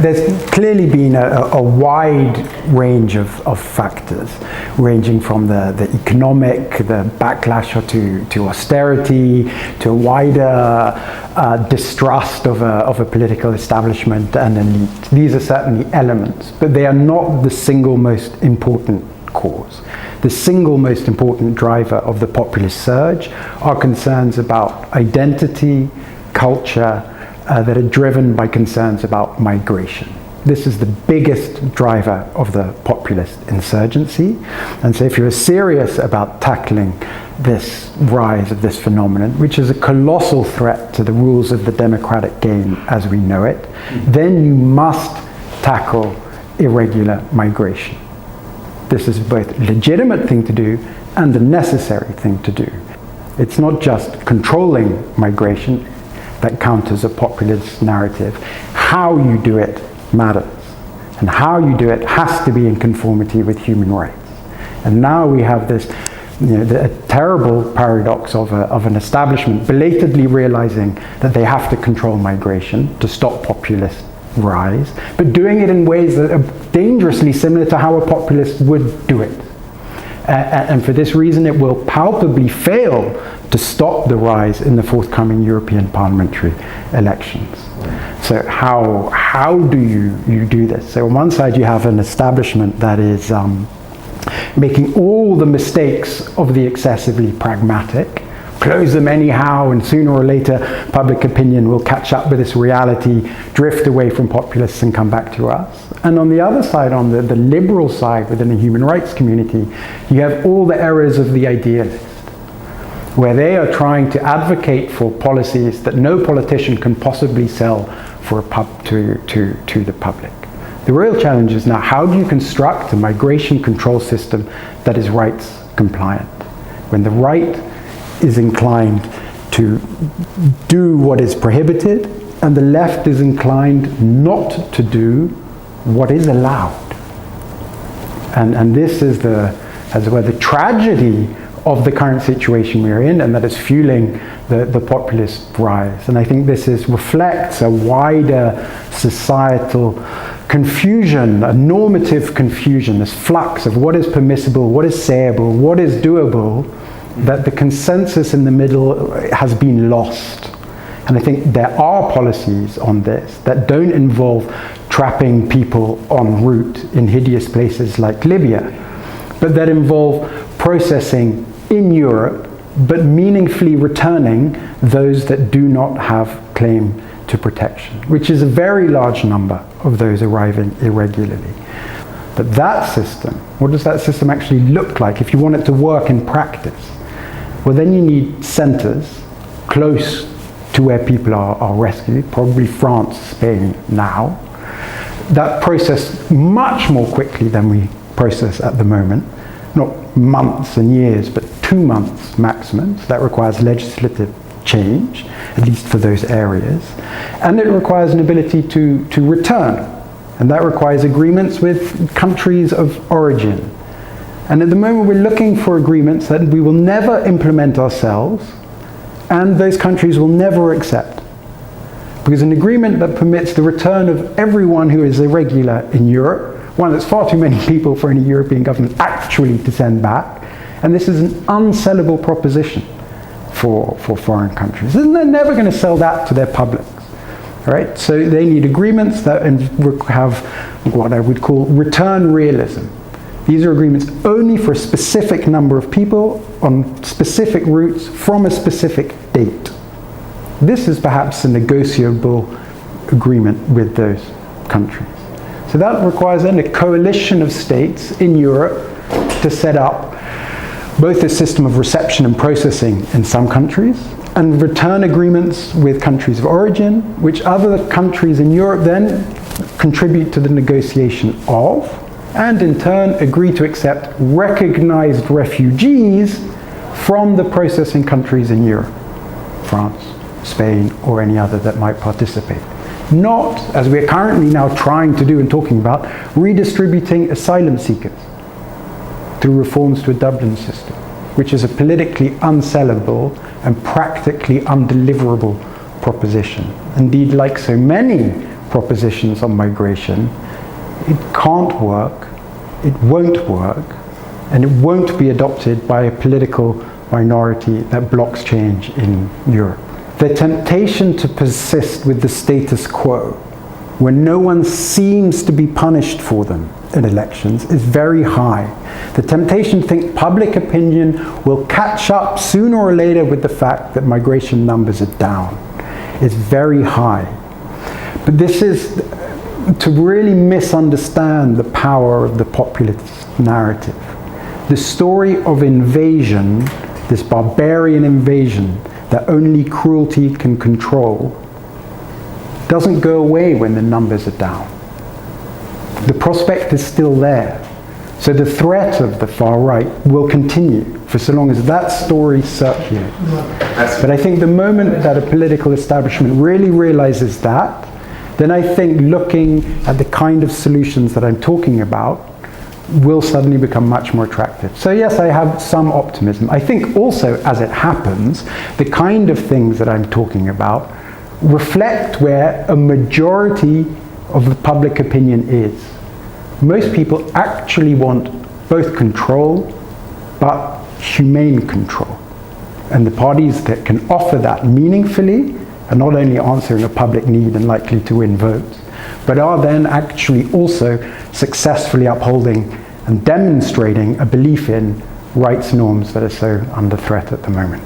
There's clearly been a wide range of factors, ranging from the economic, the backlash to austerity, to a wider distrust of a political establishment and elite. These are certainly elements, but they are not the single most important cause. The single most important driver of the populist surge are concerns about identity, culture, that are driven by concerns about migration. This is the biggest driver of the populist insurgency. And so if you're serious about tackling this rise of this phenomenon, which is a colossal threat to the rules of the democratic game as we know it, then you must tackle irregular migration. This is both a legitimate thing to do and a necessary thing to do. It's not just controlling migration that counters a populist narrative. How you do it matters. And how you do it has to be in conformity with human rights. And now we have this a terrible paradox of an establishment belatedly realizing that they have to control migration to stop populist rise, but doing it in ways that are dangerously similar to how a populist would do it. And for this reason, it will palpably fail to stop the rise in the forthcoming European parliamentary elections. So how do you do this? So on one side, you have an establishment that is making all the mistakes of the excessively pragmatic, close them anyhow, and sooner or later public opinion will catch up with this reality, drift away from populists and come back to us. And on the other side, on the liberal side within the human rights community, you have all the errors of the idealist, where they are trying to advocate for policies that no politician can possibly sell for to the public. The real challenge is now, how do you construct a migration control system that is rights compliant? When the right is inclined to do what is prohibited, and the left is inclined not to do what is allowed. And this is where the tragedy of the current situation we're in, and that is fueling the populist rise. And I think this reflects a wider societal confusion, a normative confusion, this flux of what is permissible, what is sayable, what is doable, that the consensus in the middle has been lost. And I think there are policies on this that don't involve trapping people en route in hideous places like Libya, but that involve processing in Europe, but meaningfully returning those that do not have claim to protection, which is a very large number of those arriving irregularly. But that system, what does that system actually look like if you want it to work in practice? Well, then you need centers close to where people are rescued, probably France, Spain now, that process much more quickly than we process at the moment. Not months and years, but 2 months maximum. So that requires legislative change, at least for those areas. And it requires an ability to return. And that requires agreements with countries of origin. And at the moment, we're looking for agreements that we will never implement ourselves, and those countries will never accept. Because an agreement that permits the return of everyone who is irregular in Europe, one that's far too many people for any European government actually to send back, and this is an unsellable proposition for foreign countries. And they're never going to sell that to their publics. Right? So they need agreements that have what I would call return realism. These are agreements only for a specific number of people on specific routes from a specific date. This is perhaps a negotiable agreement with those countries. So that requires then a coalition of states in Europe to set up both a system of reception and processing in some countries, and return agreements with countries of origin, which other countries in Europe then contribute to the negotiation of, and in turn agree to accept recognized refugees from the processing countries in Europe, France, Spain, or any other that might participate not, as we are currently now trying to do and talking about, redistributing asylum seekers through reforms to a Dublin system, which is a politically unsellable and practically undeliverable proposition. Indeed, like so many propositions on migration, it can't work, it won't work, and it won't be adopted by a political minority that blocks change in Europe. The temptation to persist with the status quo, when no one seems to be punished for them in elections, is very high. The temptation to think public opinion will catch up sooner or later with the fact that migration numbers are down is very high. But this is to really misunderstand the power of the populist narrative. The story of invasion, this barbarian invasion that only cruelty can control, doesn't go away when the numbers are down. The prospect is still there. So the threat of the far right will continue for so long as that story circulates. But I think the moment that a political establishment really realizes that, then I think looking at the kind of solutions that I'm talking about will suddenly become much more attractive. So yes, I have some optimism. I think also, as it happens, the kind of things that I'm talking about reflect where a majority of the public opinion is. Most people actually want both control, but humane control. And the parties that can offer that meaningfully are not only answering a public need and likely to win votes, but are then actually also successfully upholding and demonstrating a belief in rights norms that are so under threat at the moment.